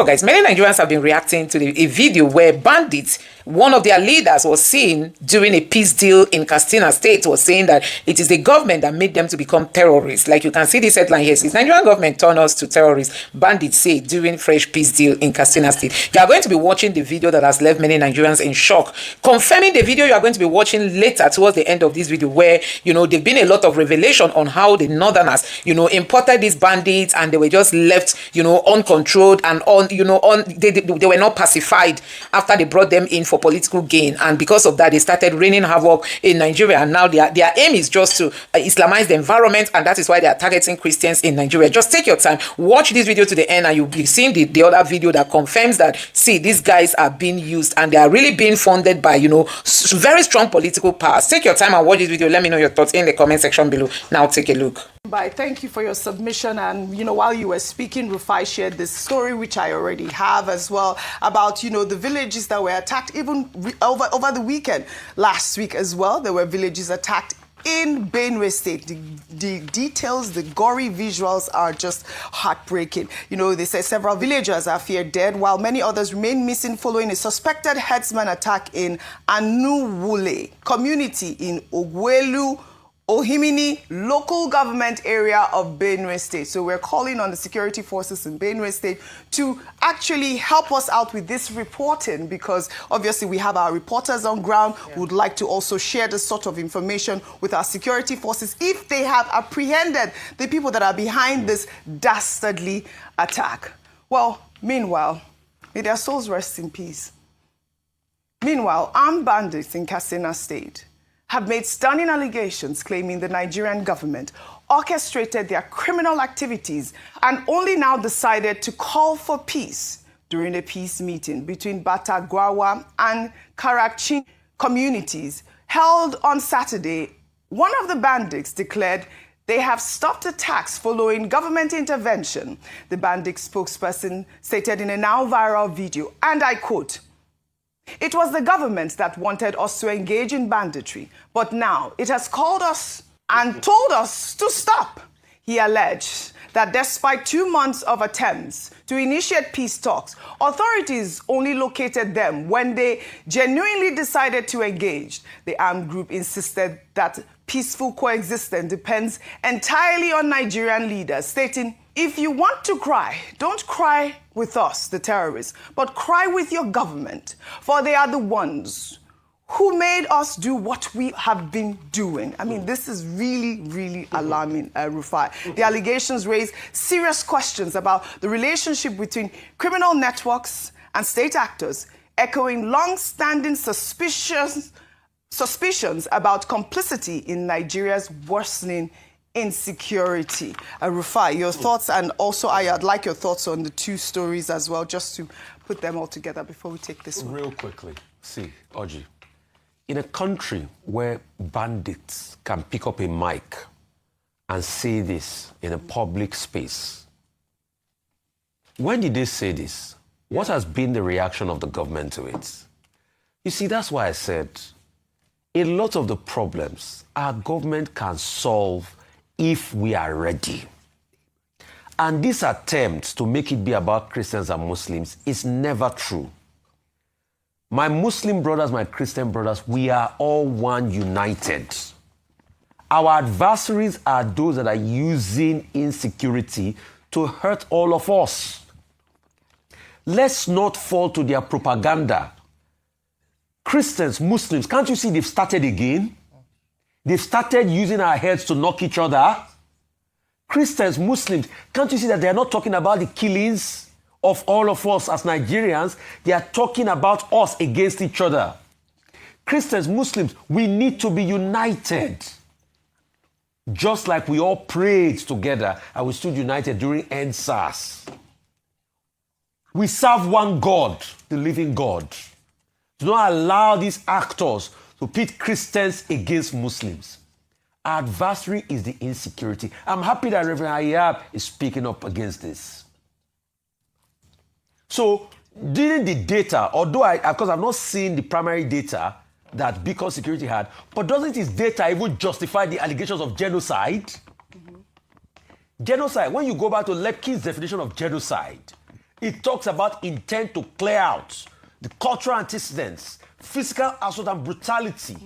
guys, many Nigerians have been reacting to a video where bandits, one of their leaders was seen during a peace deal in Katsina State, was saying that it is the government that made them to become terrorists. Like you can see this headline here, says Nigerian government turned us to terrorists, bandits say during fresh peace deal in Katsina State. You are going to be watching the video that has left many Nigerians in shock. Confirming the video you are going to be watching later towards the end of this video, where, you know, there've been a lot of revelation on how the Northerners, you know, imported these bandits and they were just left, you know, uncontrolled and they were not pacified after they brought them in for political gain, and because of that they started raining havoc in Nigeria, and now their aim is just to Islamize the environment, and that is why they are targeting Christians in Nigeria. Just take your time, watch this video to the end, and you'll be seeing the other video that confirms that, see, these guys are being used and they are really being funded by, you know, very strong political powers. Take your time and watch this video. Let me know your thoughts in the comment section below. Now take a look. Bye. Thank you for your submission. And, you know, while you were speaking, Rufai shared this story, which I already have as well, about, you know, the villages that were attacked even over the weekend. Last week as well, there were villages attacked in Benue State. The details, the gory visuals are just heartbreaking. You know, they say several villagers are feared dead, while many others remain missing following a suspected herdsman attack in Anuwule community in Ogwelu, Ohimini local government area of Benue State. So we're calling on the security forces in Benue State to actually help us out with this reporting, because obviously we have our reporters on ground who would like to also share this sort of information with our security forces if they have apprehended the people that are behind this dastardly attack. Well, meanwhile, may their souls rest in peace. Meanwhile, armed bandits in Katsina State have made stunning allegations claiming the Nigerian government orchestrated their criminal activities and only now decided to call for peace during a peace meeting between Batagwawa and Karachi communities held on Saturday. One of the bandits declared they have stopped attacks following government intervention. The bandit spokesperson stated in a now viral video, and I quote, "It was the government that wanted us to engage in banditry, but now it has called us and told us to stop." He alleged that despite 2 months of attempts to initiate peace talks, authorities only located them when they genuinely decided to engage. The armed group insisted that peaceful coexistence depends entirely on Nigerian leaders, stating, "If you want to cry, don't cry with us, the terrorists, but cry with your government, for they are the ones who made us do what we have been doing." I mean, this is really, really alarming, Rufai. The allegations raise serious questions about the relationship between criminal networks and state actors, echoing long-standing suspicions about complicity in Nigeria's worsening insecurity. Rufai, your thoughts, and also I'd like your thoughts on the two stories as well, just to put them all together before we take this one. Real quickly, see, Oji, in a country where bandits can pick up a mic and say this in a public space, when did they say this? What has been the reaction of the government to it? You see, that's why I said a lot of the problems our government can solve if we are ready. And this attempt to make it be about Christians and Muslims is never true. My Muslim brothers, my Christian brothers, we are all one, united. Our adversaries are those that are using insecurity to hurt all of us. Let's not fall to their propaganda. Christians, Muslims, can't you see they've started again? They've started using our heads to knock each other. Christians, Muslims, can't you see that they're not talking about the killings of all of us as Nigerians? They are talking about us against each other. Christians, Muslims, we need to be united. Just like we all prayed together and we stood united during NSAS. We serve one God, the living God. Do not allow these actors to pit Christians against Muslims. Our adversary is the insecurity. I'm happy that Reverend Ayab is speaking up against this. So, didn't the data, although because I've not seen the primary data that Beacon Security had, but doesn't his data even justify the allegations of genocide? Mm-hmm. Genocide, when you go back to Lepkin's definition of genocide, It talks about intent to clear out, the cultural antecedents, physical assault and brutality.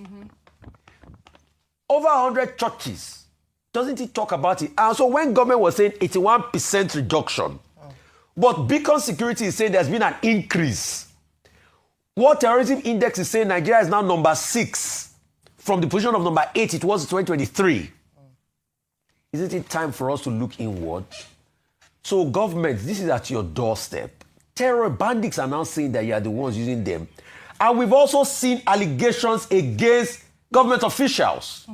Over 100 churches. Doesn't it talk about it? And so when government was saying 81% reduction, but Beacon Security is saying there's been an increase. World Terrorism Index is saying Nigeria is now number 6 from the position of number 8 it was in 2023. Isn't it time for us to look inward? So government, this is at your doorstep. Terror bandits are now saying that you are the ones using them. And we've also seen allegations against government officials.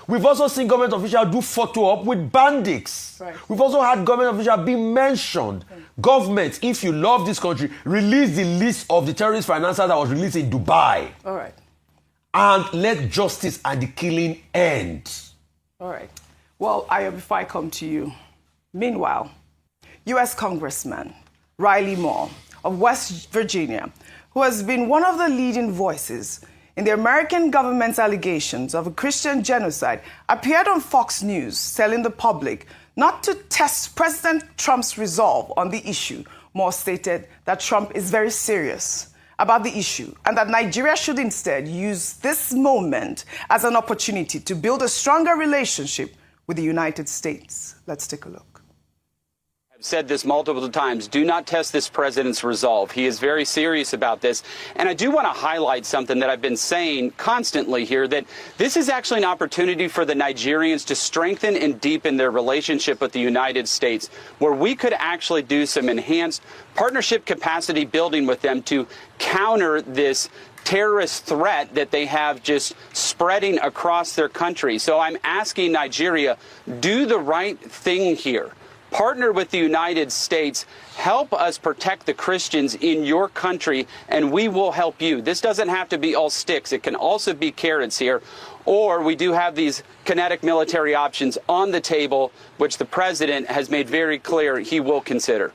We've also seen government officials do photo op with bandits. Right. We've also had government officials being mentioned. Government, if you love this country, release the list of the terrorist financiers that was released in Dubai. All right. And let justice and the killing end. All right. Well, Ayo, before I come to you, meanwhile, U.S. Congressman Riley Moore of West Virginia, who has been one of the leading voices in the American government's allegations of a Christian genocide, appeared on Fox News telling the public not to test President Trump's resolve on the issue. Moore stated that Trump is very serious about the issue and that Nigeria should instead use this moment as an opportunity to build a stronger relationship with the United States. Let's take a look. I've said this multiple times. Do not test this president's resolve. He is very serious about this. And I do want to highlight something that I've been saying constantly here, that this is actually an opportunity for the Nigerians to strengthen and deepen their relationship with the United States, where we could actually do some enhanced partnership capacity building with them to counter this terrorist threat that they have just spreading across their country. So I'm asking Nigeria, do the right thing here. Partner with the United States, help us protect the Christians in your country, and we will help you. This doesn't have to be all sticks. It can also be carrots here. Or we do have these kinetic military options on the table, which the president has made very clear he will consider.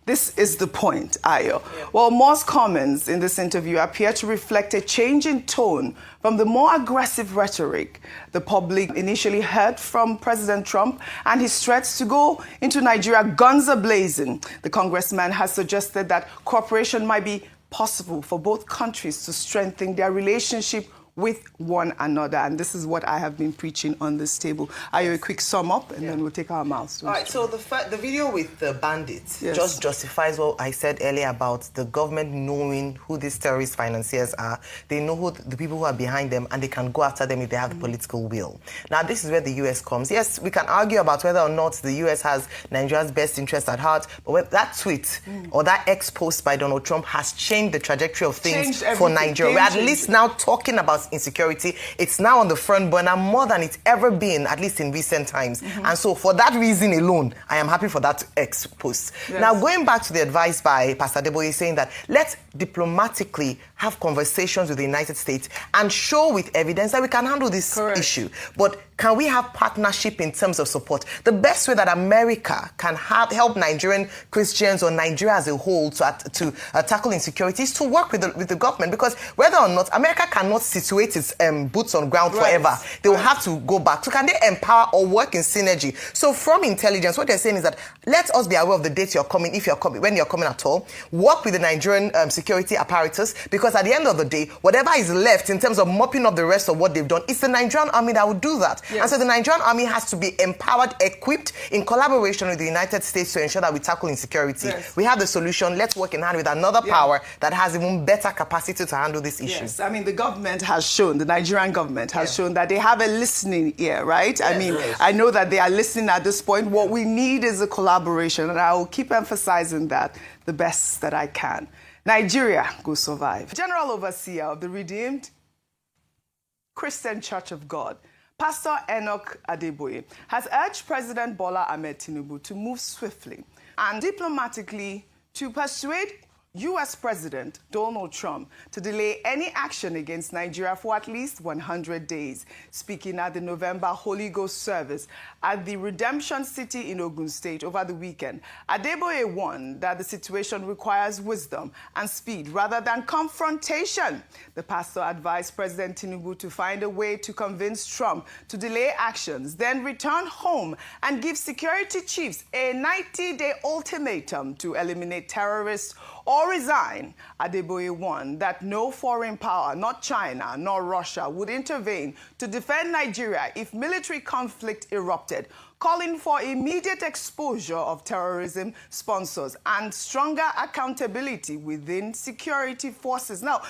This is the point, Ayo. Well, Moore's comments in this interview appear to reflect a change in tone from the more aggressive rhetoric the public initially heard from President Trump and his threats to go into Nigeria guns a-blazing. The congressman has suggested that cooperation might be possible for both countries to strengthen their relationship with one another. And this is what I have been preaching on this table. Ayo, a quick sum up, and then we'll take our milestones. All right, so the video with the bandits just justifies what I said earlier about the government knowing who these terrorist financiers are. They know who the people who are behind them, and they can go after them if they have the political will. Now, this is where the U.S. comes. Yes, we can argue about whether or not the U.S. has Nigeria's best interest at heart, but when that tweet or that ex post by Donald Trump has changed the trajectory of things for Nigeria. We're at least now talking about insecurity. It's now on the front burner more than it's ever been, at least in recent times. And so for that reason alone, I am happy for that ex post. Now, going back to the advice by Pastor Adeboye saying that let's diplomatically have conversations with the United States and show with evidence that we can handle this issue. But can we have partnership in terms of support? The best way that America can help Nigerian Christians or Nigeria as a whole to tackle insecurity is to work with the government, because whether or not America cannot situate its boots on ground forever, they will have to go back. So can they empower or work in synergy? So from intelligence, what they're saying is that let us be aware of the dates you're coming, if you're coming, when you're coming at all. Work with the Nigerian security apparatus, because at the end of the day, whatever is left in terms of mopping up the rest of what they've done, it's the Nigerian army that will do that. And so the Nigerian army has to be empowered, equipped in collaboration with the United States to ensure that we tackle insecurity. We have the solution. Let's work in hand with another power that has even better capacity to handle these issues. I mean, the government has shown, the Nigerian government has shown that they have a listening ear, right? I mean, I know that they are listening at this point. What we need is a collaboration, and I will keep emphasizing that the best that I can. Nigeria will survive. General Overseer of the Redeemed Christian Church of God, Pastor Enoch Adeboye, has urged President Bola Ahmed Tinubu to move swiftly and diplomatically to persuade U.S. President Donald Trump to delay any action against Nigeria for at least 100 days. Speaking at the November Holy Ghost service at the Redemption City in Ogun State over the weekend, Adeboye warned that the situation requires wisdom and speed rather than confrontation. The pastor advised President Tinubu to find a way to convince Trump to delay actions, then return home and give security chiefs a 90-day ultimatum to eliminate terrorists or resign. Adeboye warned that no foreign power, not China nor Russia, would intervene to defend Nigeria if military conflict erupted, calling for immediate exposure of terrorism sponsors and stronger accountability within security forces. Now,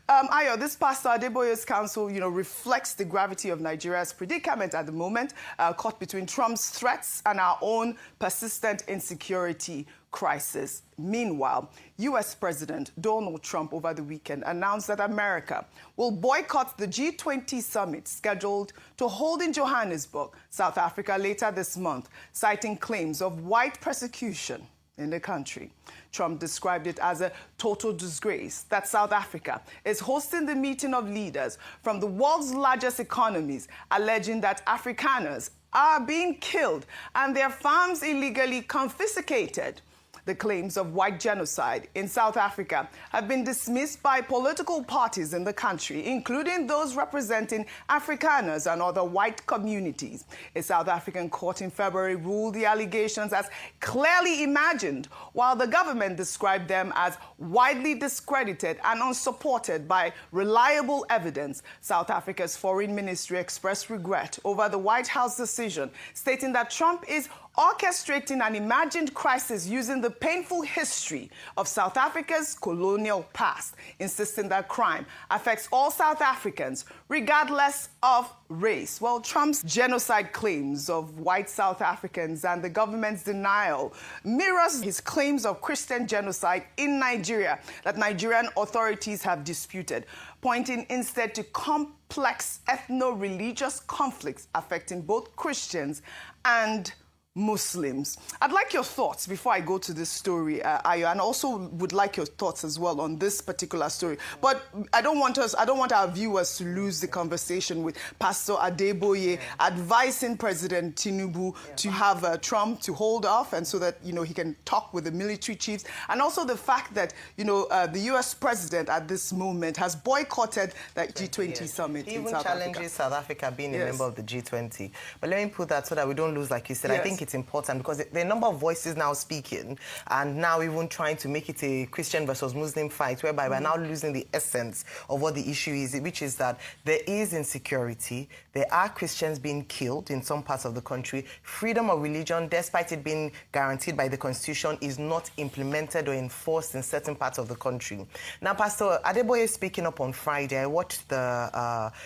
Ayo, this pastor Adeboye's counsel, reflects the gravity of Nigeria's predicament at the moment, caught between Trump's threats and our own persistent insecurity crisis. Meanwhile, U.S. President Donald Trump over the weekend announced that America will boycott the G20 summit scheduled to hold in Johannesburg, South Africa later this month, citing claims of white persecution in the country. Trump described it as a total disgrace that South Africa is hosting the meeting of leaders from the world's largest economies, alleging that Afrikaners are being killed and their farms illegally confiscated. The claims of white genocide in South Africa have been dismissed by political parties in the country, including those representing Afrikaners and other white communities. A South African court in February ruled the allegations as clearly imagined, while the government described them as widely discredited and unsupported by reliable evidence. South Africa's foreign ministry expressed regret over the White House decision, stating that Trump is orchestrating an imagined crisis using the painful history of South Africa's colonial past, insisting that crime affects all South Africans, regardless of race. Well, Trump's genocide claims of white South Africans and the government's denial mirrors his claims of Christian genocide in Nigeria that Nigerian authorities have disputed, pointing instead to complex ethno-religious conflicts affecting both Christians and Muslims. I'd like your thoughts before I go to this story, Ayo, and also would like your thoughts as well on this particular story. But I don't want our viewers to lose the conversation with Pastor Adeboye advising President Tinubu to have Trump to hold off, and so that he can talk with the military chiefs, and also the fact that the U.S. president at this moment has boycotted that G20 summit in South Africa. He even challenges South Africa being a member of the G20. But let me put that so that we don't lose, like you said. I think it's important because there are a number of voices now speaking and now even trying to make it a Christian versus Muslim fight, whereby we're now losing the essence of what the issue is, which is that there is insecurity, there are Christians being killed in some parts of the country, freedom of religion, despite it being guaranteed by the Constitution, is not implemented or enforced in certain parts of the country. Now, Pastor Adeboye speaking up on Friday, I watched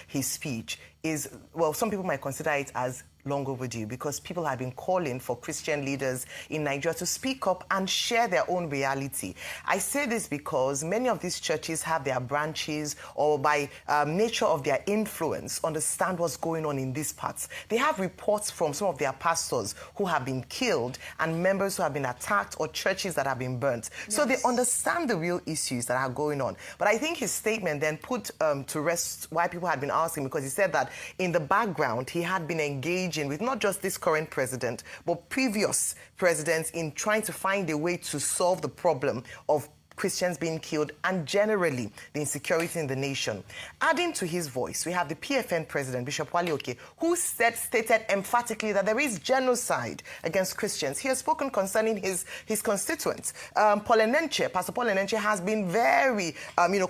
his speech, some people might consider it as long overdue because people have been calling for Christian leaders in Nigeria to speak up and share their own reality. I say this because many of these churches have their branches or by nature of their influence understand what's going on in these parts. They have reports from some of their pastors who have been killed and members who have been attacked or churches that have been burnt. Yes. So they understand the real issues that are going on. But I think his statement then put to rest why people had been asking, because he said that in the background he had been engaged with not just this current president, but previous presidents in trying to find a way to solve the problem of Christians being killed and generally the insecurity in the nation. Adding to his voice, we have the PFN president, Bishop Wale Oke, who stated emphatically that there is genocide against Christians. He has spoken concerning his constituents. Pastor Paul Enenche has been very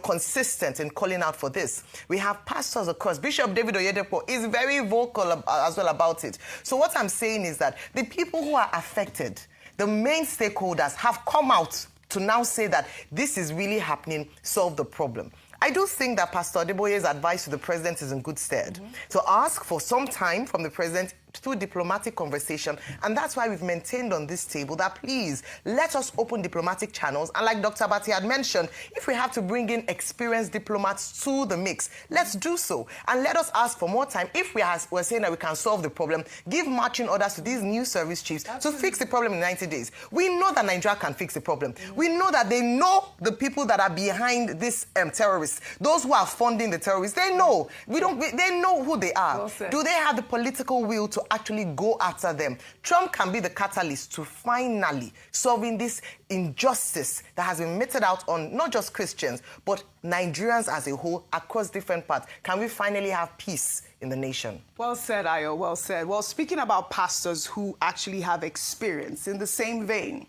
consistent in calling out for this. We have pastors, of course. Bishop David Oyedepo is very vocal as well about it. So what I'm saying is that the people who are affected, the main stakeholders, have come out to now say that this is really happening, solve the problem. I do think that Pastor Adeboye's advice to the president is in good stead. To ask for some time from the president through diplomatic conversation. And that's why we've maintained on this table that please let us open diplomatic channels. And like Dr. Bati had mentioned, if we have to bring in experienced diplomats to the mix, let's do so. And let us ask for more time. If we're saying that we can solve the problem, give marching orders to these new service chiefs to fix the problem in 90 days. We know that Nigeria can fix the problem. We know that they know the people that are behind these terrorists, those who are funding the terrorists. They know. They know who they are. Well said. Do they have the political will to actually go after them? Trump can be the catalyst to finally solving this injustice that has been meted out on not just Christians, but Nigerians as a whole across different parts. Can we finally have peace in the nation? Well said, Ayo, well said. Well, speaking about pastors who actually have experience, in the same vein,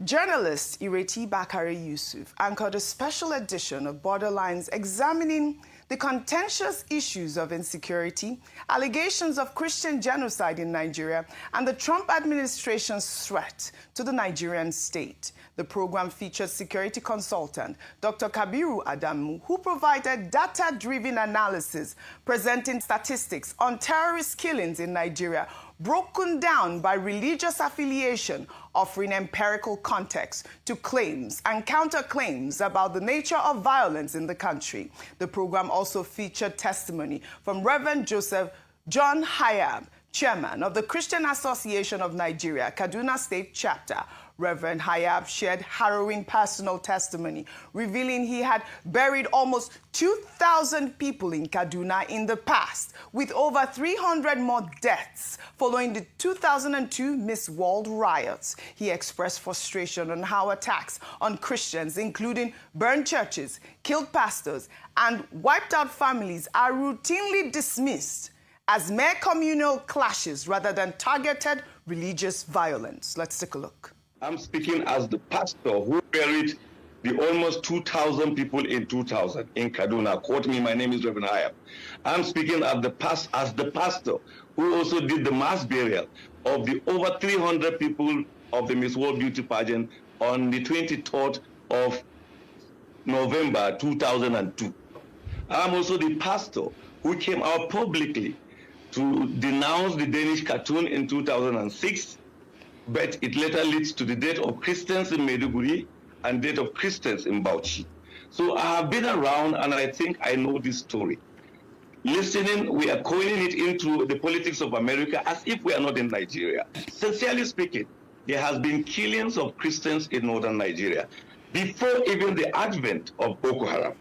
journalist Ireti Bakare Yusuf anchored a special edition of Borderlines examining the contentious issues of insecurity, allegations of Christian genocide in Nigeria, and the Trump administration's threat to the Nigerian state. The program featured security consultant Dr. Kabiru Adamu, who provided data-driven analysis presenting statistics on terrorist killings in Nigeria, broken down by religious affiliation, offering empirical context to claims and counterclaims about the nature of violence in the country. The program also featured testimony from Reverend Joseph John Hayab, chairman of the Christian Association of Nigeria, Kaduna State Chapter. Reverend Hayab shared harrowing personal testimony, revealing he had buried almost 2,000 people in Kaduna in the past, with over 300 more deaths following the 2002 Miss World riots. He expressed frustration on how attacks on Christians, including burned churches, killed pastors, and wiped out families, are routinely dismissed as mere communal clashes rather than targeted religious violence. Let's take a look. I'm speaking as the pastor who buried the almost 2,000 people in 2000 in Kaduna. Quote me, my name is Reverend Hayab. I'm speaking as the pastor who also did the mass burial of the over 300 people of the Miss World Beauty pageant on the 23rd of November 2002. I'm also the pastor who came out publicly to denounce the Danish cartoon in 2006, but it later leads to the death of Christians in Maiduguri and death of Christians in Bauchi. So I have been around and I think I know this story. Listening, we are coiling it into the politics of America as if we are not in Nigeria. Sincerely speaking, there has been killings of Christians in northern Nigeria before even the advent of Boko Haram.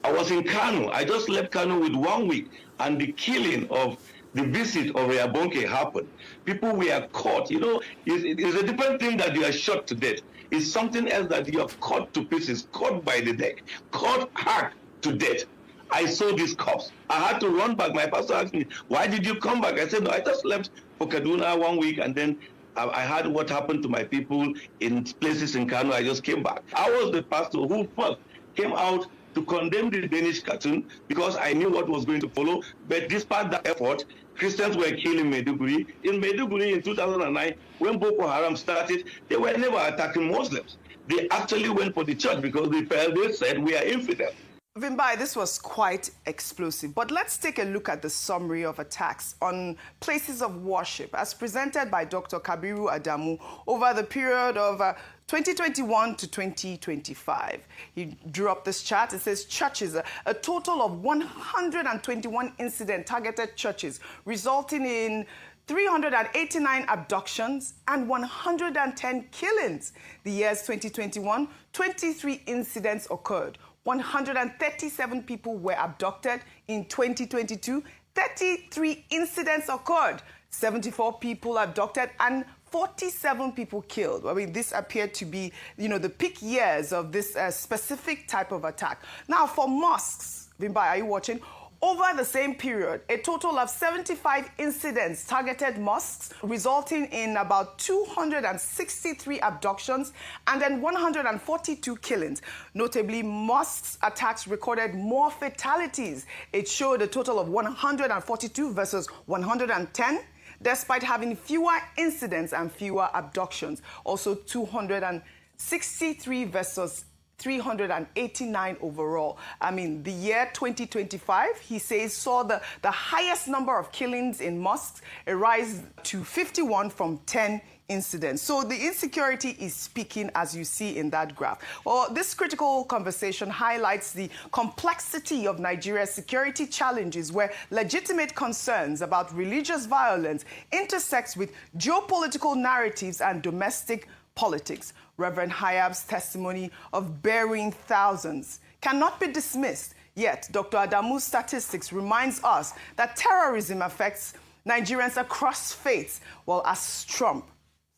I was in Kanu. I just left Kanu with 1 week, and the killing of the visit of Reabonke happened. People were caught. You know, it's a different thing that you are shot to death. It's something else that you are caught to pieces, caught by the neck, caught hacked to death. I saw these cops. I had to run back. My pastor asked me, why did you come back? I said, no, I just left for Kaduna 1 week, and then I heard what happened to my people in places in Kanu. I just came back. I was the pastor who first came out to condemn the Danish cartoon because I knew what was going to follow. But despite that effort, Christians were killed in Maiduguri. In Maiduguri in 2009, when Boko Haram started, they were never attacking Muslims. They actually went for the church because they said, we are infidel. Vimbai, this was quite explosive, but let's take a look at the summary of attacks on places of worship as presented by Dr. Kabiru Adamu over the period of 2021 to 2025. He drew up this chart. It says churches, a total of 121 incidents targeted churches, resulting in 389 abductions and 110 killings. The years 2021, 23 incidents occurred. 137 people were abducted. In 2022, 33 incidents occurred. 74 people abducted and 47 people killed. I mean, this appeared to be, the peak years of this specific type of attack. Now, for mosques, Vimbai, are you watching? Over the same period, a total of 75 incidents targeted mosques, resulting in about 263 abductions and then 142 killings. Notably, mosques attacks recorded more fatalities. It showed a total of 142 versus 110, despite having fewer incidents and fewer abductions. Also 263 versus 389 overall. I mean, the year 2025, he says, saw the highest number of killings in mosques, a rise to 51 from 10 incidents. So the insecurity is speaking, as you see in that graph. Well, this critical conversation highlights the complexity of Nigeria's security challenges, where legitimate concerns about religious violence intersects with geopolitical narratives and domestic politics. Reverend Hayab's testimony of burying thousands cannot be dismissed. Yet, Dr. Adamu's statistics reminds us that terrorism affects Nigerians across faiths, while as Trump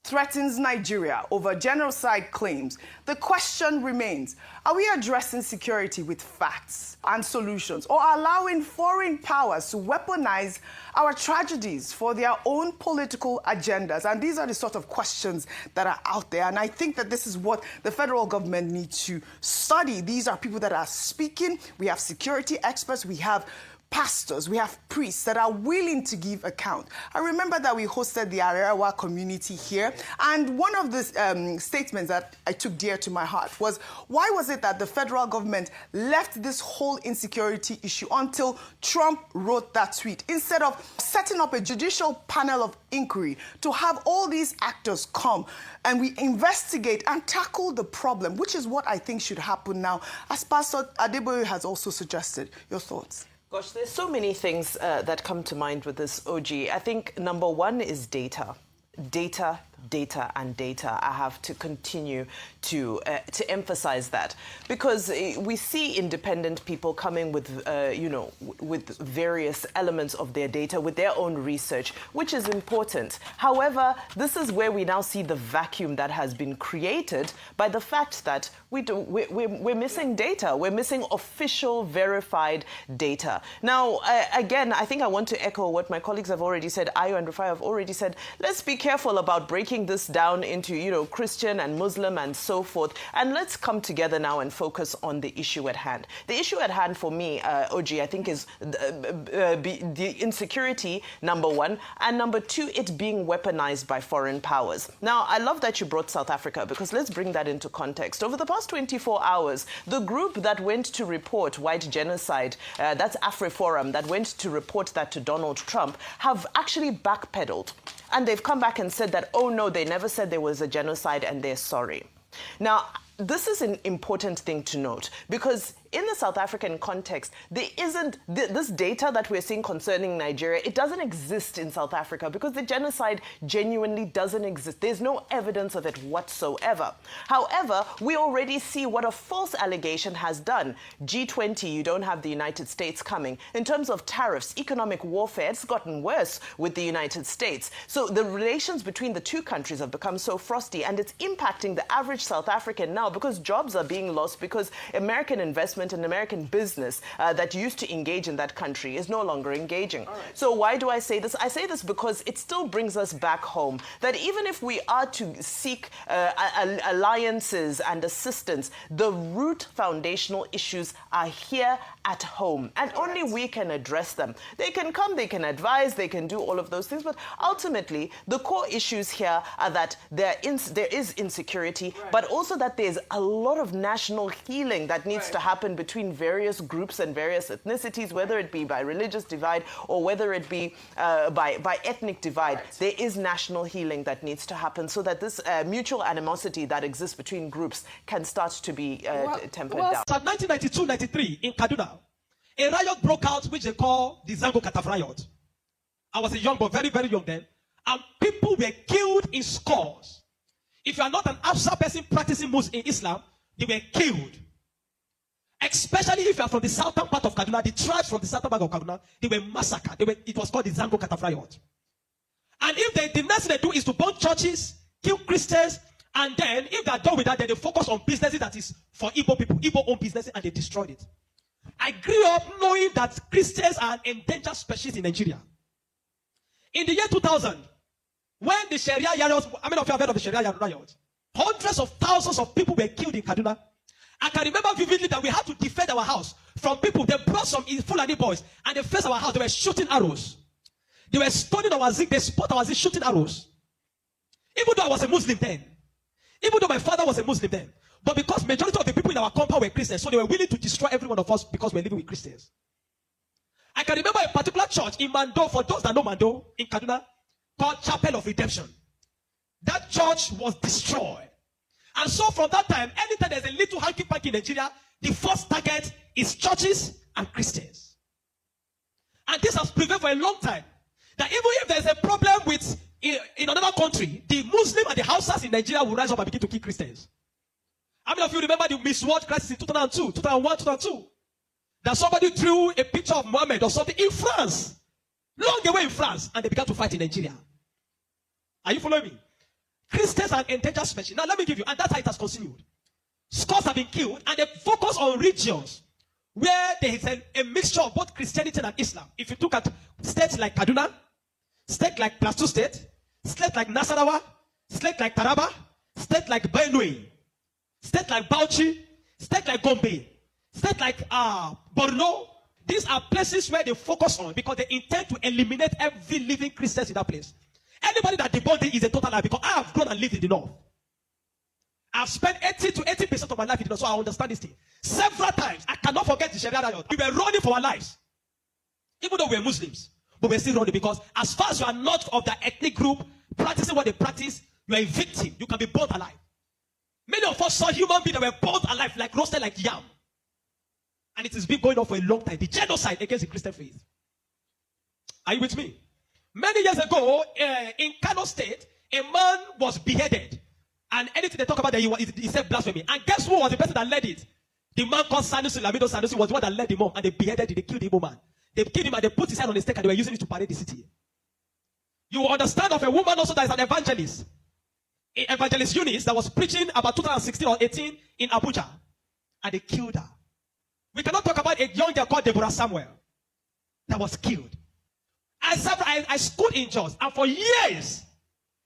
threatens Nigeria over genocide claims, the question remains, are we addressing security with facts and solutions, or allowing foreign powers to weaponize our tragedies for their own political agendas? And these are the sort of questions that are out there. And I think that this is what the federal government needs to study. These are people that are speaking. We have security experts. We have pastors, we have priests that are willing to give account. I remember that we hosted the Arewa community here, and one of the statements that I took dear to my heart was, why was it that the federal government left this whole insecurity issue until Trump wrote that tweet, instead of setting up a judicial panel of inquiry to have all these actors come and we investigate and tackle the problem, which is what I think should happen now, as Pastor Adeboye has also suggested. Your thoughts? Gosh, there's so many things that come to mind with this, OG. I think number one is data. Data, data, and data. I have to continue to emphasize that, because we see independent people coming with, with various elements of their data, with their own research, which is important. However, this is where we now see the vacuum that has been created by the fact that we're missing data. We're missing official, verified data. Now, again, I think I want to echo what my colleagues have already said. Ayo and Rufai have already said. Let's be careful about breaking this down into, Christian and Muslim and so forth. And let's come together now and focus on the issue at hand. The issue at hand for me, OG, I think is the insecurity, number one, and number two, it being weaponized by foreign powers. Now, I love that you brought South Africa, because let's bring that into context. Over the past 24 hours, the group that went to report white genocide, that's AfriForum, that went to report that to Donald Trump, have actually backpedaled. And they've come back and said that, oh no, they never said there was a genocide and they're sorry. Now, this is an important thing to note, because in the South African context, there isn't this data that we're seeing concerning Nigeria. It doesn't exist in South Africa because the genocide genuinely doesn't exist. There's no evidence of it whatsoever. However, we already see what a false allegation has done. G20, you don't have the United States coming. In terms of tariffs, economic warfare, it's gotten worse with the United States. So the relations between the two countries have become so frosty, and it's impacting the average South African now, because jobs are being lost, because American investment and American business that used to engage in that country is no longer engaging. Right. So why do I say this? I say this because it still brings us back home, that even if we are to seek alliances and assistance, the root foundational issues are here at home, and only we can address them. They can come, they can advise, they can do all of those things, but ultimately the core issues here are that there is insecurity, but also that there's a lot of national healing that needs to happen between various groups and various ethnicities, whether it be by religious divide or whether it be by ethnic divide. There is national healing that needs to happen, so that this mutual animosity that exists between groups can start to be tempered down. 1992-93 in Kaduna, a riot broke out which they call the Zango Kataf riot. I was a young boy, very, very young then, and people were killed in scores. If you are not an Hausa person practicing Muslim in Islam, they were killed. Especially if you are from the southern part of Kaduna, the tribes from the southern part of Kaduna, they were massacred. It was called the Zango Kataf riot. And if the next thing they do is to burn churches, kill Christians, and then if they are done with that, then they focus on businesses that is for Igbo people, Igbo-owned businesses, and they destroyed it. I grew up knowing that Christians are an endangered species in Nigeria. In the year 2000, when the Sharia riots, how many of you have heard of the Sharia riots? Hundreds of thousands of people were killed in Kaduna. I can remember vividly that we had to defend our house from people. They brought some Fulani boys and they faced our house. They were shooting arrows. They were stoning our zinc. They spot our zinc, shooting arrows. Even though I was a Muslim then. Even though my father was a Muslim then. But because majority of the people in our compound were Christians, so they were willing to destroy every one of us because we're living with Christians. I can remember a particular church in Mando, for those that know Mando, in Kaduna, called Chapel of Redemption. That church was destroyed. And so from that time, anytime there's a little hanky-panky in Nigeria, the first target is churches and Christians. And this has prevailed for a long time. That even if there's a problem with in another country, the Muslim and the Hausas in Nigeria will rise up and begin to kill Christians. How many of you remember the Miss World crisis in 2002, 2001, 2002? That somebody drew a picture of Muhammad or something in France, long away in France, and they began to fight in Nigeria. Are you following me? Christians are endangered species. Now let me give you, and that's how it has continued. Scores have been killed, and they focus on regions where there is a mixture of both Christianity and Islam. If you look at states like Kaduna, states like Plateau State, states like Nasarawa, states like Taraba, states like Benue, states like Bauchi, states like Gombe, states like Borno. These are places where they focus on because they intend to eliminate every living Christian in that place. Anybody that debunked it is a total lie because I have grown and lived in the north. I've spent 80 to 80% of my life in the north, so I understand this thing. Several times, I cannot forget the Sharia riot. We were running for our lives. Even though we're Muslims, but we're still running because as far as you are not of that ethnic group, practicing what they practice, you are a victim. You can be burnt alive. Many of us saw human beings that were burnt alive, like roasted like yam. And it has been going on for a long time. The genocide against the Christian faith. Are you with me? Many years ago, in Kano State, a man was beheaded. And anything they talk about, he said blasphemy. And guess who was the person that led it? The man called Sanusi, Lamido Sanusi, was the one that led him on. And they beheaded him, they killed the Igbo man. They killed him and they put his head on a stake and they were using it to parade the city. You will understand of a woman also that is an evangelist. Evangelist Eunice that was preaching about 2016 or 18 in Abuja. And they killed her. We cannot talk about a young girl called Deborah Samuel that was killed. I schooled in Jos, and for years,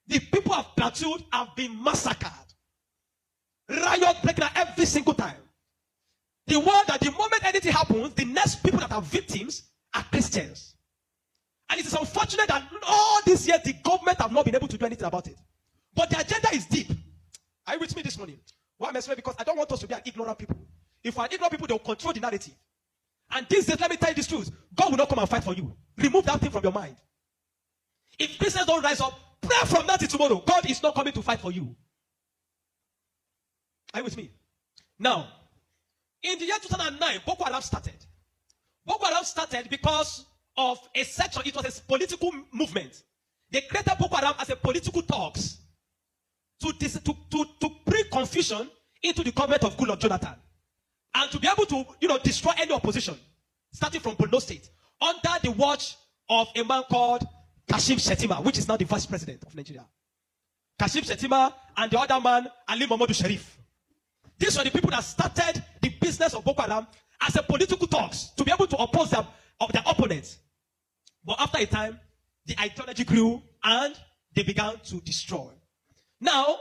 the people of Plateau have been massacred. Riot breaking out every single time. The world that the moment anything happens, the next people that are victims are Christians. And it is unfortunate that all these years the government have not been able to do anything about it. But the agenda is deep. Are you with me this morning? Why am I saying? Because I don't want us to be an ignorant people. If we are ignorant people, they will control the narrative. And these days, let me tell you this truth. God will not come and fight for you. Remove that thing from your mind. If Christians don't rise up, pray from now till tomorrow. God is not coming to fight for you. Are you with me? Now, in the year 2009, Boko Haram started. Boko Haram started because of a section. It was a political movement. They created Boko Haram as a political talks to bring confusion into the government of Goodluck Jonathan. And to be able to, destroy any opposition, starting from Borno State, under the watch of a man called Kashim Shettima, which is now the vice president of Nigeria. Kashim Shettima and the other man, Ali Mohammed Sharif. These were the people that started the business of Boko Haram as a political talks to be able to oppose their opponents. But after a time, the ideology grew and they began to destroy. Now,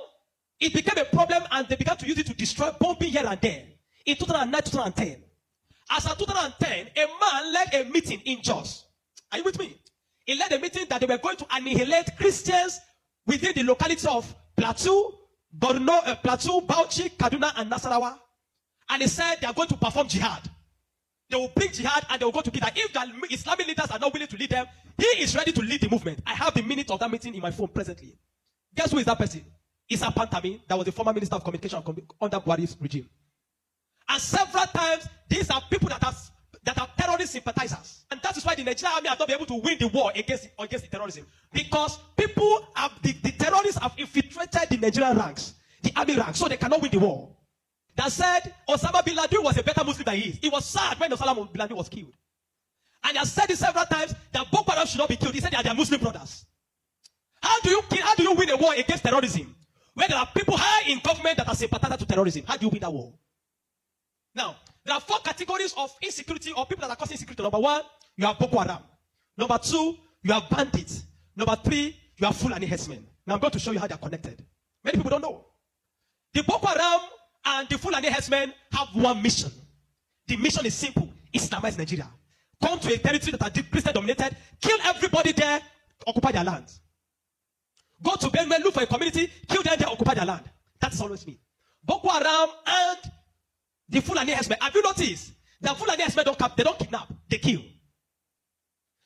it became a problem and they began to use it to destroy, bombing here and there. In 2009, 2010. As of 2010, a man led a meeting in Jos. Are you with me? He led a meeting that they were going to annihilate Christians within the locality of Plateau, Borno, Plateau, Bauchi, Kaduna, and Nasarawa. And he said they are going to perform jihad. They will bring jihad and they will go to kill them. If the Islamic leaders are not willing to lead them, he is ready to lead the movement. I have the minute of that meeting in my phone presently. Guess who is that person? Issa Pantami, that was the former minister of communication under Buhari's regime. And several times, these are people that are terrorist sympathizers. And that is why the Nigerian army has not been able to win the war against the terrorism. Because the terrorists have infiltrated the Nigerian ranks, the army ranks, so they cannot win the war. That said, Osama bin Laden was a better Muslim than he is. He was sad when Osama bin Laden was killed. And he has said it several times that Boko Haram should not be killed. He said they are their Muslim brothers. How do you win a war against terrorism? When there are people high in government that are sympathizers to terrorism, how do you win that war? Now, there are 4 categories of insecurity or people that are causing insecurity. Number 1, you have Boko Haram. Number 2, you have bandits. Number 3, you have Fulani herdsmen. Now I'm going to show you how they are connected. Many people don't know. The Boko Haram and the Fulani herdsmen have one mission. The mission is simple: Islamize Nigeria. Come to a territory that are Christian dominated, kill everybody there, occupy their land. Go to Benue, look for a community, kill them there, occupy their land. That's always me. Boko Haram and the Fulani herdsmen. Have you noticed that Fulani herdsmen they don't kidnap, they kill.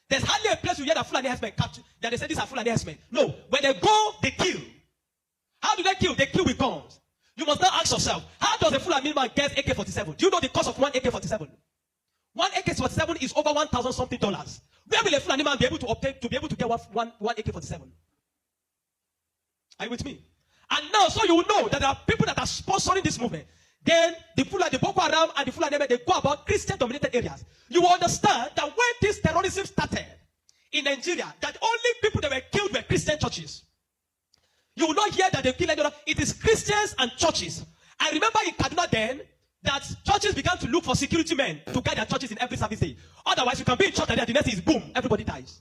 There's hardly a place you hear that Fulani herdsmen capture, that they say these are Fulani herdsmen. No, when they go, they kill. How do they kill? They kill with guns. You must now ask yourself, how does a Fulani man get AK-47? Do you know the cost of one AK-47? One AK-47 is over $1,000 something. Where will a Fulani man be able to obtain to get one AK-47? Are you with me? And now, so you will know that there are people that are sponsoring this movement. Then the Boko Haram and the Fulani, they go about Christian-dominated areas. You will understand that when this terrorism started in Nigeria, that only people that were killed were Christian churches. You will not hear that they kill anyone. It is Christians and churches. I remember in Kaduna then that churches began to look for security men to guide their churches in every service day. Otherwise, you can be in church and then the next is boom, everybody dies.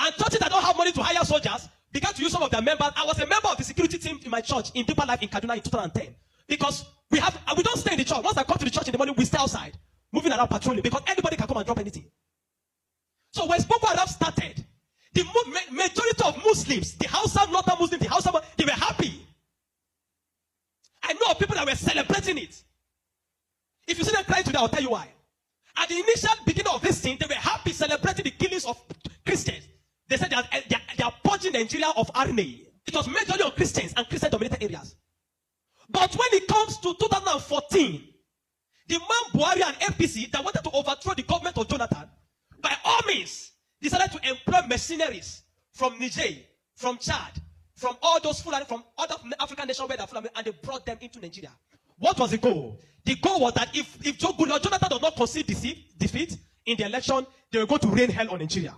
And churches that don't have money to hire soldiers began to use some of their members. I was a member of the security team in my church in Deeper Life in Kaduna in 2010. Because we don't stay in the church. Once I come to the church in the morning, we stay outside, moving around patrolling, because anybody can come and drop anything. So when Boko Haram started, the majority of Muslims, the Hausa, northern Muslims, the Hausa, they were happy. I know of people that were celebrating it. If you see them crying today, I'll tell you why. At the initial beginning of this thing, they were happy celebrating the killings of Christians. They said they are purging Nigeria of RNA. It was majorly on Christians and Christian-dominated areas. But when it comes to 2014, the man Buhari and APC that wanted to overthrow the government of Jonathan, by all means, decided to employ mercenaries from Niger, from Chad, from all those Fulani, from other African nations where they're Fulani, and they brought them into Nigeria. What was the goal? The goal was that if Jonathan does not concede defeat in the election, they were going to rain hell on Nigeria.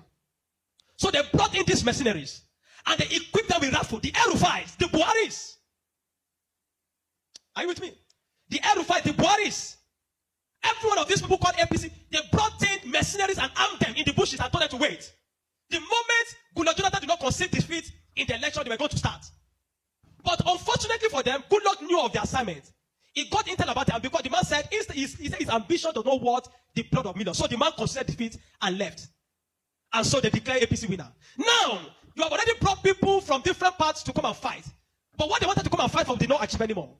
So they brought in these mercenaries, and they equipped them with rifles, the El-Rufais, the Buharis. Are you with me? The El-Rufai, the Buharis. Every one of these people called APC, they brought in mercenaries and armed them in the bushes and told them to wait. The moment Goodluck Jonathan did not concede defeat in the election, they were going to start. But unfortunately for them, Goodluck knew of the assignment. He got intel about it, and because the man said his ambition does not worth the blood of millions. So the man conceded defeat and left. And so they declared APC winner. Now, you have already brought people from different parts to come and fight. But what they wanted to come and fight for did not achieve anymore.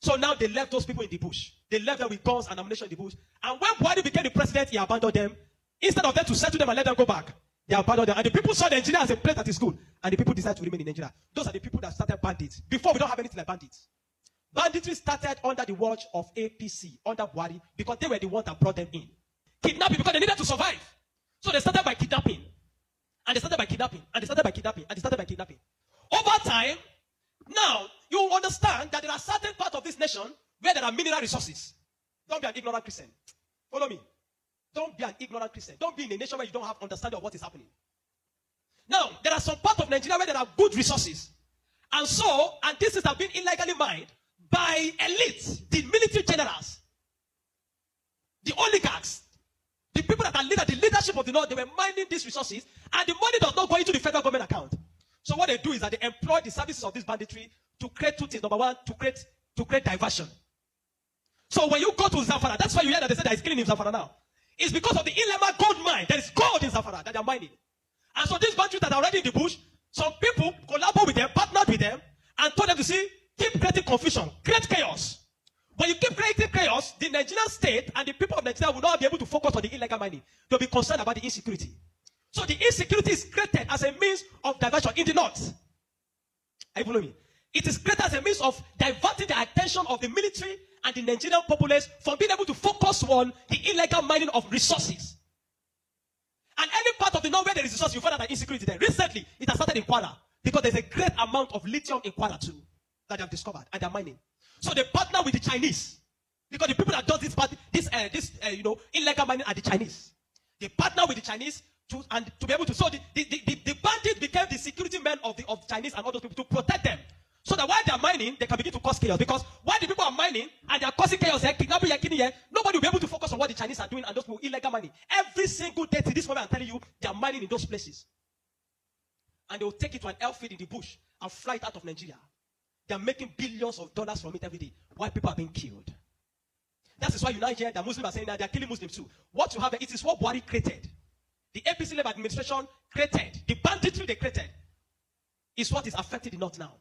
So now they left those people in the bush. They left them with guns and ammunition in the bush. And when Buhari became the president, he abandoned them. Instead of them to settle them and let them go back, they abandoned them. And the people saw Nigeria as a place that is good. And the people decided to remain in Nigeria. Those are the people that started bandits. Before, we don't have anything like bandits. Banditry started under the watch of APC, under Buhari, because they were the ones that brought them in. Kidnapping, because they needed to survive. So they started by kidnapping. And they started by kidnapping. And they started by kidnapping. And they started by kidnapping. Over time, now, you understand that there are certain parts of this nation where there are mineral resources. Don't be an ignorant Christian. Follow me. Don't be an ignorant Christian. Don't be in a nation where you don't have understanding of what is happening. Now, there are some parts of Nigeria where there are good resources. And so, and this is have been illegally mined by elites, the military generals, the oligarchs, the people that are the leadership of the North, they were mining these resources, and the money does not go into the federal government account. So what they do is that they employ the services of this banditry to create two things. Number one, to create diversion. So when you go to Zamfara, that's why you hear that they say that it's killing in Zamfara now. It's because of the Ilema gold mine. There is gold in Zamfara that they are mining. And so these bandits that are already in the bush, some people collaborate with them, partnered with them, and told them to see, keep creating confusion, create chaos. When you keep creating chaos, the Nigerian state and the people of Nigeria will not be able to focus on the illegal mining. They'll be concerned about the insecurity. So the insecurity is created as a means of diversion in the north. Are you following me? It is created as a means of diverting the attention of the military and the Nigerian populace from being able to focus on the illegal mining of resources. And any part of the north where there is resources, you find out that insecurity there. Recently, it has started in Kwara because there's a great amount of lithium in Kwara too that they have discovered and they're mining. So they partner with the Chinese because the people that do this illegal mining are the Chinese. They partner with the Chinese to be able to. So the bandits became the security men of Chinese and all those people to protect them. So that while they are mining, they can begin to cause chaos. Because while the people are mining and they are causing chaos here, kidnapping here, killing here, nobody will be able to focus on what the Chinese are doing and those people illegal mining. Every single day to this moment, I'm telling you, they are mining in those places. And they will take it to an airfield in the bush and fly it out of Nigeria. They are making billions of dollars from it every day while people are being killed. That is why you now hear that Muslims are saying that they are killing Muslims too. What you have, it is what Buhari created. The APC-led administration created. The banditry they created is what is affecting the North now.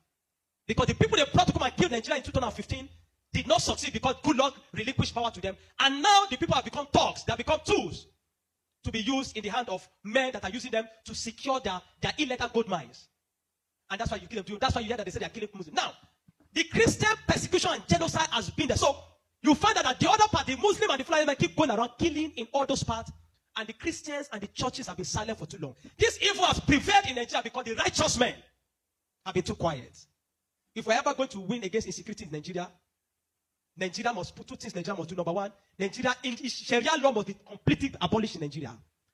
Because the people they brought to come and kill Nigeria in 2015 did not succeed because good luck relinquished power to them. And now the people have become thugs. They have become tools to be used in the hand of men that are using them to secure their illegal gold mines. And that's why you kill them. That's why you hear that they say they are killing Muslims. Now, the Christian persecution and genocide has been there. So you find that at the other part, the Muslim and the Fulani men keep going around killing in all those parts. And the Christians and the churches have been silent for too long. This evil has prevailed in Nigeria because the righteous men have been too quiet. If we're ever going to win against insecurity in Nigeria, Nigeria must put two things Nigeria must do. Number one, Sharia law must be completely abolished in Nigeria.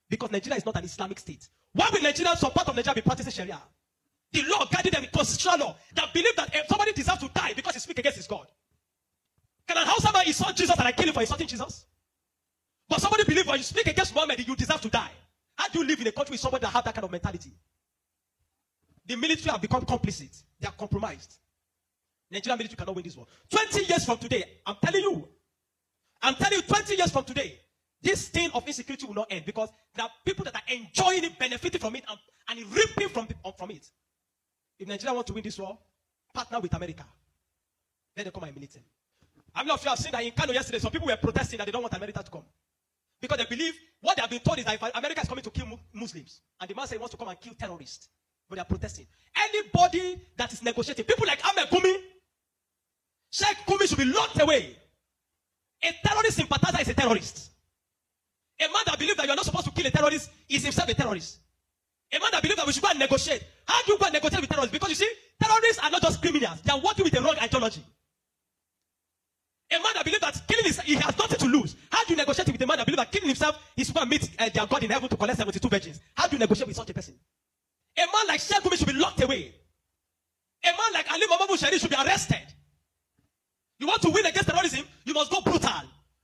Because Nigeria is not an Islamic state. Why will Nigeria, some part of Nigeria, be practicing Sharia? The law guided them, constitutional law, that believe that if somebody deserves to die because he speaks against his God. Can an Hausa man insult Jesus and I kill him for insulting Jesus? But somebody believes when you speak against Muhammad, you deserve to die. How do you live in a country with somebody that has that kind of mentality? The military have become complicit. They are compromised. Nigerian military cannot win this war. 20 years from today, I'm telling you, 20 years from today, this thing of insecurity will not end because there are people that are enjoying it, benefiting from it, and reaping from it. If Nigeria wants to win this war, partner with America. Let them come and militate. I mean, if you have seen that in Kanu yesterday, some people were protesting that they don't want America to come. Because they believe what they have been told is that if America is coming to kill Muslims, and the man said he wants to come and kill terrorists, but they are protesting. Anybody that is negotiating, people like Ahmed Gumi, Sheikh Gumi should be locked away. A terrorist sympathizer is a terrorist. A man that believes that you are not supposed to kill a terrorist is himself a terrorist. A man that believes that we should go and negotiate. How do you go and negotiate with terrorists? Because you see, terrorists are not just criminals. They are working with the wrong ideology. A man that believes that killing he has nothing to lose. How do you negotiate with a man that believes that killing himself is going to meet their God in heaven to collect 72 virgins? How do you negotiate with such a person? A man like Sheikh Gumi should be locked away. A man like Ali Muhammad Bushari should be arrested. You want to win against terrorism, you must go brutal.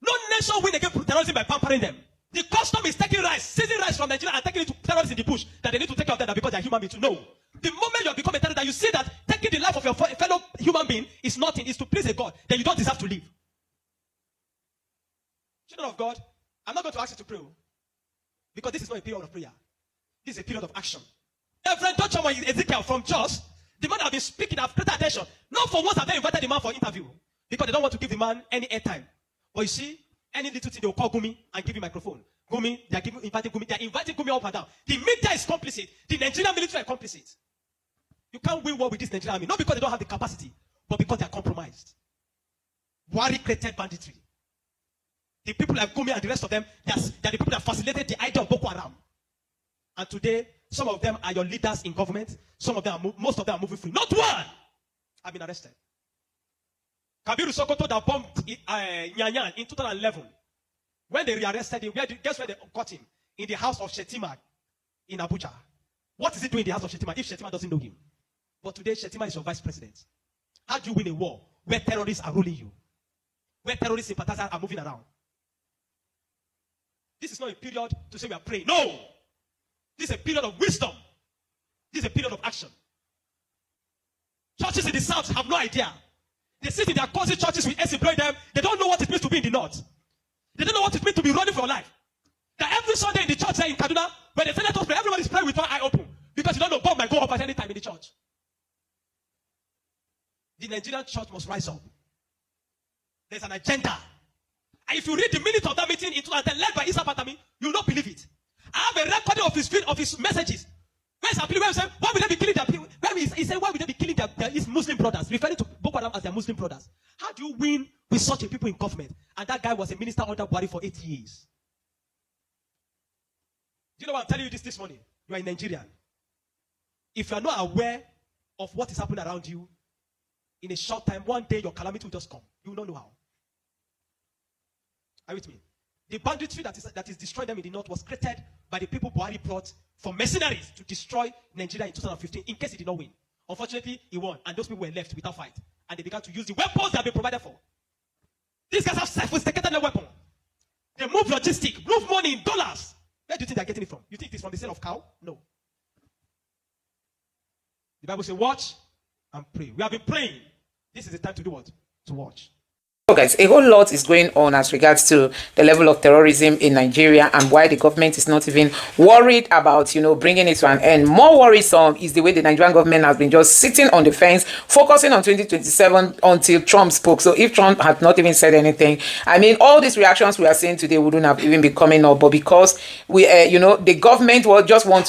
No nation win against terrorism by pampering them. The custom is taking rice, seizing rice from Nigeria and taking it to terrorists in the bush that they need to take care of them because they are human beings. To know. The moment you have become a terrorist, that you see that taking the life of your fellow human being is nothing, is to please a God, then you don't deserve to live. Children of God, I'm not going to ask you to pray because this is not a period of prayer. This is a period of action. Reverend Dr. Ezekiel from Jos, the man have been speaking, have created attention. Not for once have they invited the man for interview because they don't want to give the man any airtime. But you see, any little thing they will call Gumi and give him microphone. Gumi, they are inviting Gumi up and down. The media is complicit. The Nigerian military are complicit. You can't win war with this Nigerian army, not because they don't have the capacity, but because they are compromised. Buhari created banditry. The people like Gumi and the rest of them, they are the people that facilitated the idea of Boko Haram. And today, some of them are your leaders in government. Most of them are moving free. Not one have been arrested. Kabiru Sokoto that bombed Nyanyan in 2011. When they rearrested him, guess where they got him? In the house of Shetima in Abuja. What is he doing in the house of Shetima if Shetima doesn't know him? But today, Shetima is your vice president. How do you win a war where terrorists are ruling you? Where terrorist sympathizers are moving around? This is not a period to say we are praying. No! This is a period of wisdom. This is a period of action. Churches in the south have no idea. They sit in their cozy churches with us employ them. They don't know what it means to be in the north. They don't know what it means to be running for your life. That every Sunday in the church there in Kaduna, when they say let us pray, everybody's praying with one eye open. Because you don't know God might go up at any time in the church. The Nigerian church must rise up. There's an agenda. And if you read the minutes of that meeting in 2010 led by Isa Patami, you will not believe it. I have a recording of his messages. Where's Appeal? Where he said, why will they be killing their people? He said, why will they be killing his Muslim brothers? Referring to Boko Haram as their Muslim brothers. How do you win with such a people in government? And that guy was a minister under Buhari for 8 years. Do you know what I'm telling you this morning? You are a Nigerian. If you are not aware of what is happening around you, in a short time, one day your calamity will just come. You will not know how. Are you with me? The banditry that is destroying them in the north was created by the people Buhari brought for mercenaries to destroy Nigeria in 2015 in case he did not win. Unfortunately, he won, and those people were left without fight. And they began to use the weapons that have been provided for. These guys have sophisticated their weapon. They move logistics, move money in dollars. Where do you think they're getting it from? You think it's from the sale of cow? No. The Bible says, watch and pray. We have been praying. This is the time to do what? To watch. So guys, a whole lot is going on as regards to the level of terrorism in Nigeria and why the government is not even worried about, bringing it to an end. More worrisome is the way the Nigerian government has been just sitting on the fence, focusing on 2027 until Trump spoke. So if Trump had not even said anything, I mean, all these reactions we are seeing today wouldn't have even been coming up. But because we, the government will just want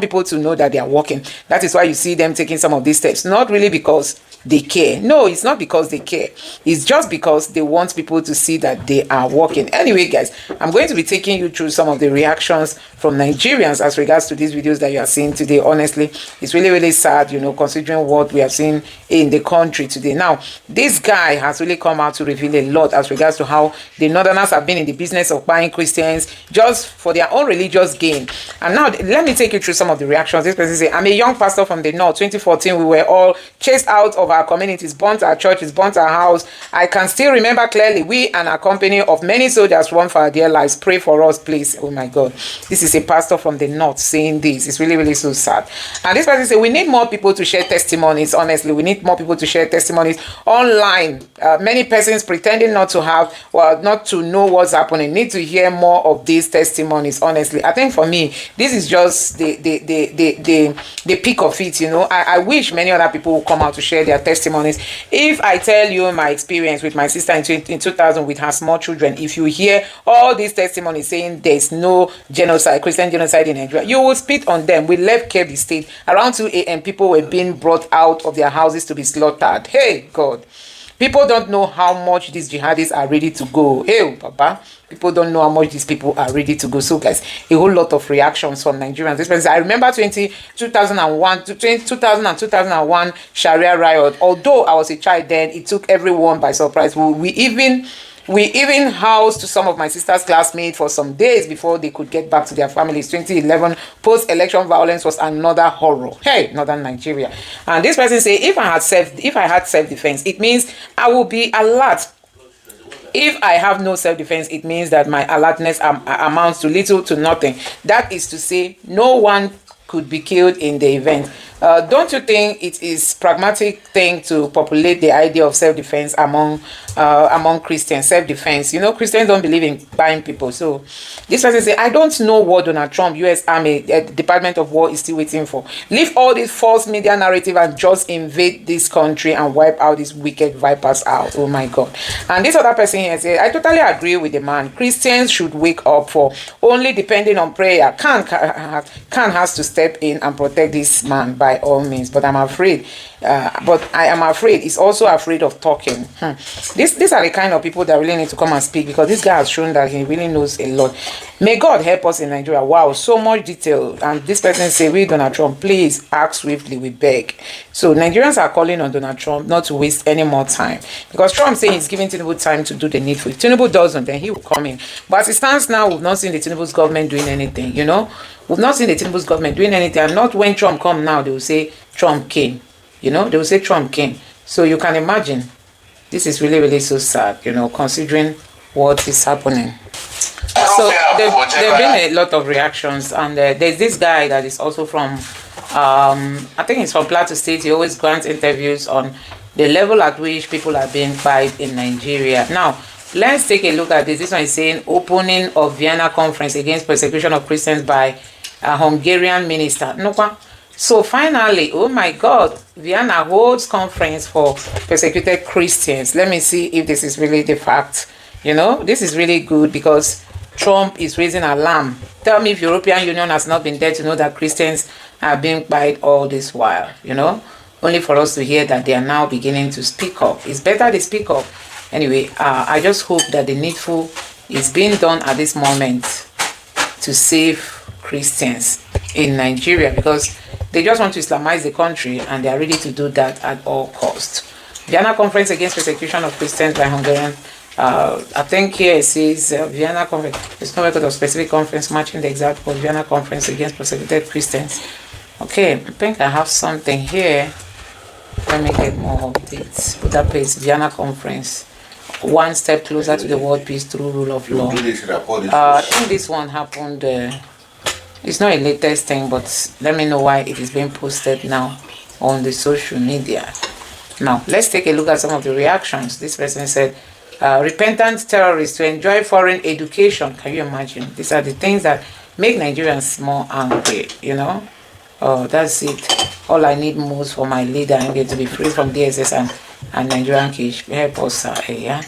people to know that they are working. That is why you see them taking some of these steps. Not really because they care. No, it's not because they care. It's just because they want people to see that they are working. Anyway, guys, I'm going to be taking you through some of the reactions from Nigerians as regards to these videos that you are seeing today. Honestly, it's really, really sad, considering what we have seen in the country today. Now, this guy has really come out to reveal a lot as regards to how the Northerners have been in the business of buying Christians just for their own religious gain. And now, let me take you through some of the reactions. This person says, I'm a young pastor from the North. 2014, we were all chased out of our communities, burnt our churches, burnt our house. I can still remember clearly, we and our company of many soldiers run for our dear lives. Pray for us, please. Oh my God. This is a pastor from the North saying this. It's really, really so sad. And this person says, we need more people to share testimonies. Honestly, we need more people to share testimonies online. Many persons pretending not to know what's happening need to hear more of these testimonies. Honestly, I think for me, this is just the peak of it. I wish many other people would come out to share their testimonies. If I tell you my experience with my sister in 2000 with her small children, if you hear all these testimonies saying there's no genocide, Christian genocide in Nigeria, you will spit on them. We left Kebbi State around 2 a.m. People were being brought out of their houses to be slaughtered. Hey God, people don't know how much these jihadis are ready to go. Hey Papa, people don't know how much these people are ready to go. So guys, a whole lot of reactions from Nigerians. This person, I remember 2001 and 2001 Sharia riot. Although I was a child then, it took everyone by surprise. We even housed some of my sister's classmates for some days before they could get back to their families. 2011 post-election violence was another horror. Hey, Northern Nigeria. And this person say, if I had self-defense, it means I will be alert. If I have no self-defense, it means that my alertness amounts to little to nothing. That is to say, no one could be killed in the event. Don't you think it is pragmatic thing to populate the idea of self-defense among Christians? Self-defense, Christians don't believe in buying people. So this person say, I don't know what Donald Trump, U.S. Army, Department of War is still waiting for. Leave all this false media narrative and just invade this country and wipe out these wicked vipers out. Oh my God. And this other person here says, I totally agree with the man. Christians should wake up, for only depending on prayer. Khan has to step in and protect this man by all means. But I'm afraid, he's also afraid of talking. These are the kind of people that really need to come and speak, because this guy has shown that he really knows a lot. May God help us in Nigeria. Wow, so much detail. And this person say, we Donald Trump, please act swiftly, we beg. So Nigerians are calling on Donald Trump not to waste any more time, because Trump saying he's giving Tinubu time to do the needful. If Tinubu doesn't, then he will come in. But as it stands now, we've not seen the Tinubu's government doing anything, We've not seen the Tinubu's government doing anything. And not when Trump come now, they will say Trump came. They will say Trump came. So you can imagine, this is really, really so sad, considering what is happening. So there have been a lot of reactions, and there's this guy that is also from, I think he's from Plateau State. He always grants interviews on the level at which people are being fired in Nigeria. Now, let's take a look at this. This one is saying, opening of Vienna conference against persecution of Christians by a Hungarian minister. So finally, oh my God, Vienna holds conference for persecuted Christians. Let me see if this is really the fact. This is really good, because Trump is raising alarm. Tell me if European Union has not been there to know that Christians are being fired all this while, only for us to hear that they are now beginning to speak up. It's better they speak up. Anyway, I just hope that the needful is being done at this moment to save Christians in Nigeria, because they just want to Islamize the country, and they are ready to do that at all costs. Vienna Conference Against Persecution of Christians by Hungarian. I think here it says Vienna Conference. There's no record of specific conference matching the exact word. Vienna Conference Against Persecuted Christians. Okay, I think I have something here. Let me get more updates. Budapest, Vienna Conference. One step closer to the world peace through rule of law. I think this one happened. It's not a latest thing, but let me know why it is being posted now on the social media. Now, let's take a look at some of the reactions. This person said, repentant terrorists to enjoy foreign education. Can you imagine? These are the things that make Nigerians more angry, you know. Oh, that's it. All I need most for my leader and get to be free from DSS and Nigerian cage. Help us, yeah.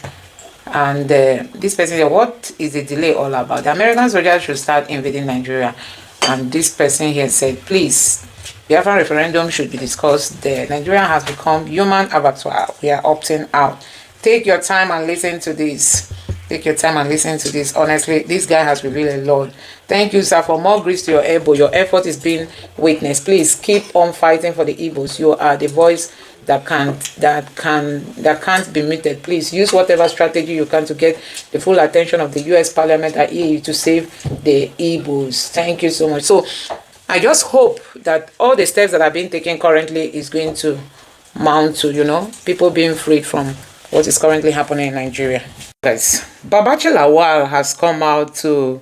And this person said, what is the delay all about? The American soldiers should start invading Nigeria. And this person here said, please, the Biafran referendum should be discussed there. Nigeria has become human abattoir. We are opting out. Take your time and listen to this. Take your time and listen to this. Honestly, this guy has revealed a lot. Thank you, sir, for more grace to your elbow. Your effort is being witnessed. Please keep on fighting for the Igbos. You are the voice that can't be muted. Please use whatever strategy you can to get the full attention of the US Parliament and EU to save the Igbos. Thank you so much. So I just hope that all the steps that are being taken currently is going to mount to, you know, people being freed from what is currently happening in Nigeria. Guys, Babachi Lawal has come out to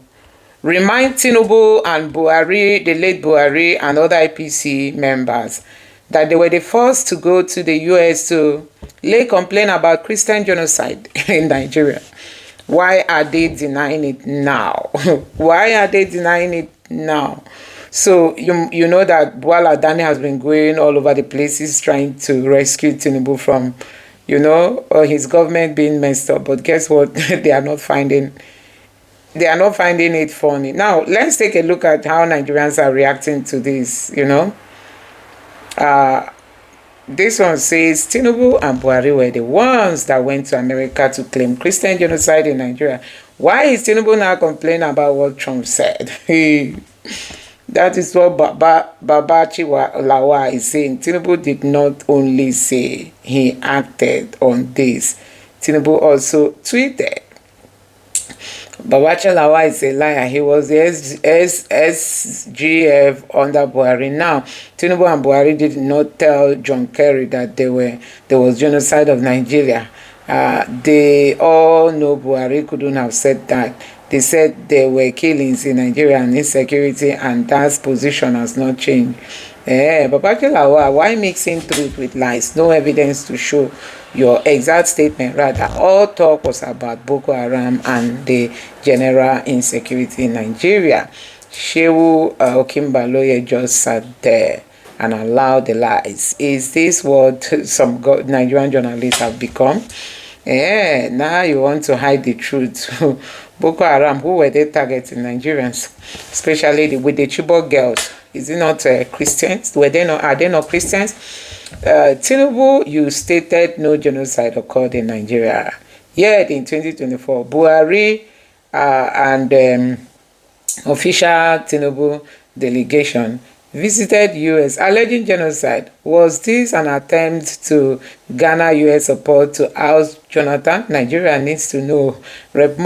remind Tinubu and Buhari, the late Buhari and other IPC members, that they were the first to go to the US to lay complaint about Christian genocide in Nigeria. Why are they denying it now? Why are they denying it now? So you know that Buala Dani has been going all over the places trying to rescue Tinubu from, you know, his government being messed up. But guess what? They are not finding it funny. Now, let's take a look at how Nigerians are reacting to this, you know. This one says, Tinubu and Buhari were the ones that went to America to claim Christian genocide in Nigeria. Why is Tinubu now complaining about what Trump said? That is what Babachi Lawal is saying. Tinubu did not only say, he acted on this. Tinubu also tweeted. Babachi Lawal is a liar. He was the SGF under Buhari. Now, Tinubu and Buhari did not tell John Kerry that there was genocide of Nigeria. They all know Buhari couldn't have said that. They said there were killings in Nigeria and insecurity, and that position has not changed. Babachi Lawal, why mixing truth with lies? No evidence to show your exact statement. Rather, all talk was about Boko Haram and the general insecurity in Nigeria. Shehu Okimbaloye just sat there and allowed the lies. Is this what some Nigerian journalists have become? Now you want to hide the truth. Boko Haram, who were they targeting? Nigerians, especially with the Chibok girls. Is it not Christians? Are they not Christians? Tinubu, you stated no genocide occurred in Nigeria. Yet in 2024, Buhari and official Tinubu delegation visited US alleging genocide. Was this an attempt to garner US support to oust Jonathan? Nigeria needs to know. Rep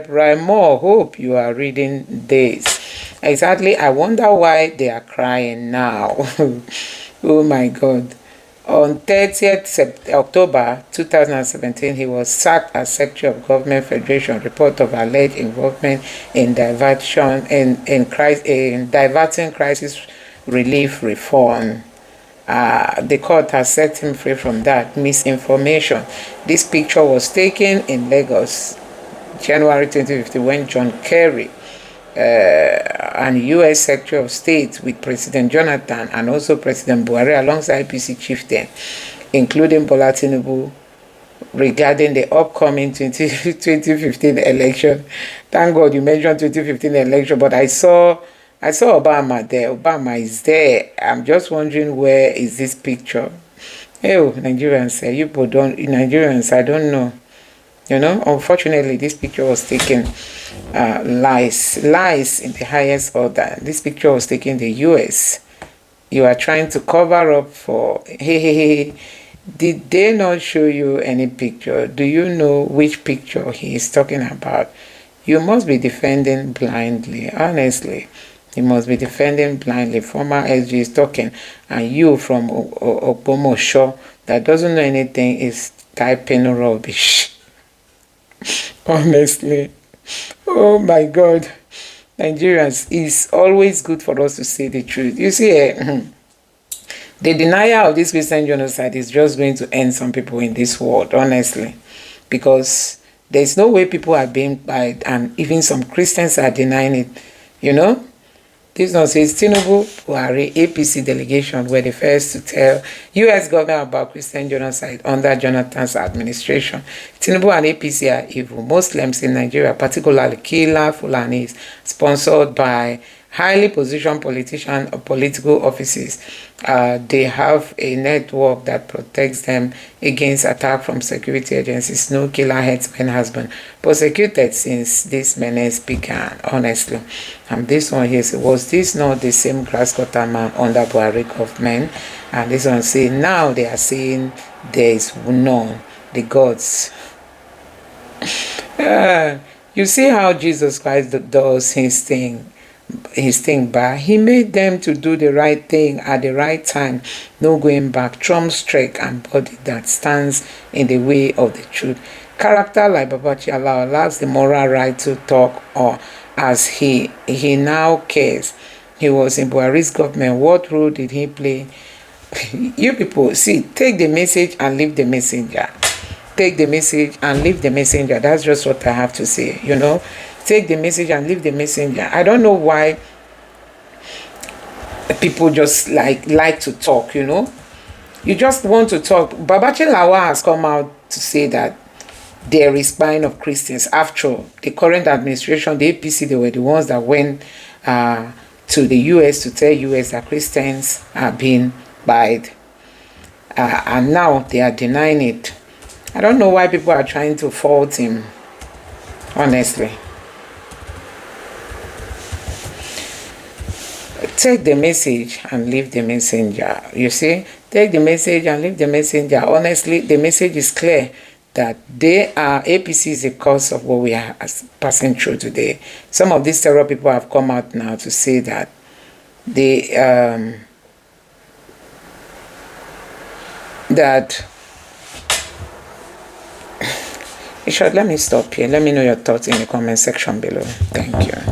Raimore, hope you are reading this. Exactly, I wonder why they are crying now. Oh my God. On 30th October 2017, he was sacked as Secretary of Government Federation. Report of alleged involvement in diverting crisis relief reform. The court has set him free from that misinformation. This picture was taken in Lagos, January 2015, when John Kerry and U.S. Secretary of State with President Jonathan and also President Buhari alongside IPC chieftain, including Bola Tinubu, regarding the upcoming 2015 election. Thank God you mentioned 2015 election, but I saw Obama there. Obama is there. I'm just wondering, where is this picture? Oh, Nigerians, Nigerians, I don't know. You know, unfortunately, this picture was taken lies in the highest order. This picture was taken in the US. You are trying to cover up for, hey. Did they not show you any picture? Do you know which picture he is talking about? You must be defending blindly, honestly. You must be defending blindly. Former SG is talking, and you from Ogbomosho that doesn't know anything is typing rubbish. Honestly. Oh my God. Nigerians, it's always good for us to say the truth. You see, The denial of this Christian genocide is just going to end some people in this world, honestly, because there's no way people are being buried, and even some Christians are denying it, you know. This one says Tinubu, Buhari, APC delegation were the first to tell U.S. government about Christian genocide under Jonathan's administration. Tinubu and APC are evil. Muslims in Nigeria, particularly Killer Fulanis, sponsored by highly positioned politicians or political offices. They have a network that protects them against attack from security agencies. No killer headsman has been prosecuted since this menace began, honestly. And this one here, was this not the same grass cutter man under Buhari government? And this one say, now they are saying there is none, the gods. You see how Jesus Christ does his thing back. He made them to do the right thing at the right time, no going back. Trump strike and body that stands in the way of the truth. Character like Babachi Allah lacks the moral right to talk, or as he now cares. He was in Buhari's government. What role did he play? You people, see, take the message and leave the messenger. Take the message and leave the messenger. That's just what I have to say, you know. Take the message and leave the messenger. I don't know why people just like to talk, you know. You just want to talk. Babachi Lawa has come out to say that there is spying of Christians. After all, the current administration, the APC, they were the ones that went to the US to tell US that Christians are being spied. And now they are denying it. I don't know why people are trying to fault him, honestly. Take the message and leave the messenger. You see, take the message and leave the messenger. Honestly, the message is clear that APC is the cause of what we are passing through today. Some of these terror people have come out now to say that let me stop here. Let me know your thoughts in the comment section below. Thank you.